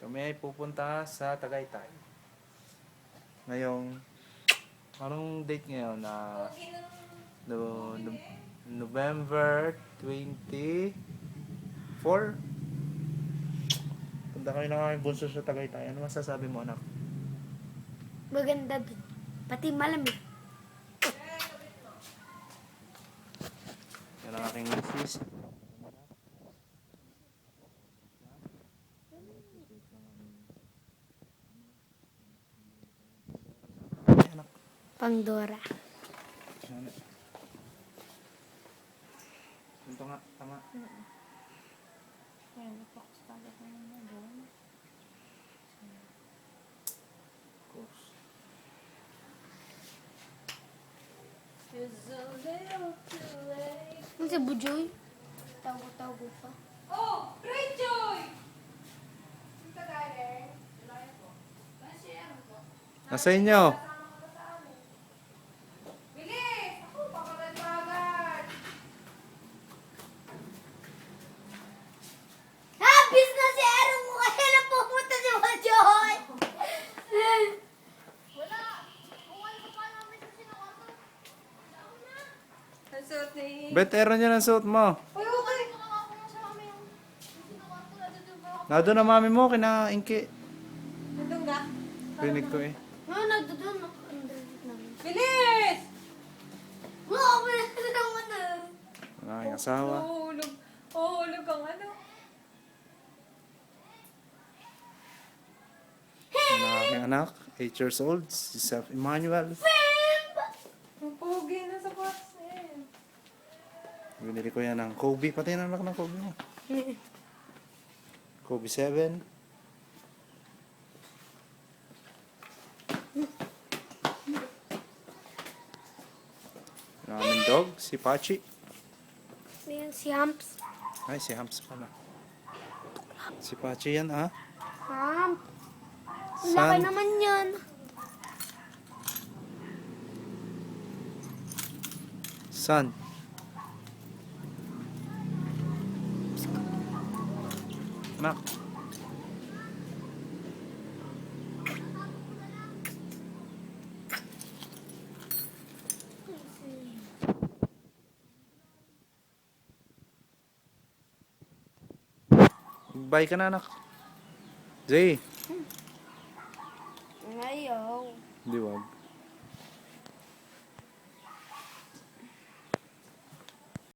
Kami ay pupunta sa Tagaytay. Ngayong, anong date ngayon? November 24? Punta kami ng aming bunso sa Tagaytay. Ano masasabi mo, anak? Maganda dun. Pati malamig. Yan ang aking misis. Ay, anak. Pandora. Yan. Ito nga, tama. Course. Ano si Bujoy? Tago-tago pa. Oh, great joy! Nasa inyo. Bilis! Ako, pakalan-pagan! Habis na si Aaron mo kaya na pupunta si Bujoy! Wala! Uwan ko pa namin sa sinuwato. Ang suot ni... Bet, Aaron yan ang suot mo. Uy, okay! Ako mo sa amin yung sinuwato na dito ba? Nado na mami mo, kinaingki. Nandun ka? Rinig ko eh. Ano nagdudun? Underneath namin. Bilis! Oo, pinasa naman na. Ang aking asawa. Huhulog. Huhulog ang ano. Ang aking anak, 8 years old, si Seth Emmanuel. Ang pogi na sa box eh. Binili ko yan ng Kobe. Pati yung anak ng Kobe mo. Kobe 7. Ang aming dog, si Pachi. Ayan si Humps. Ay, si Hams pala. Si Pachi yan, ah. Hump. Laki San? naman yan. San? Anak. Bye ka na, anak. Zay. Ayaw. Di wag.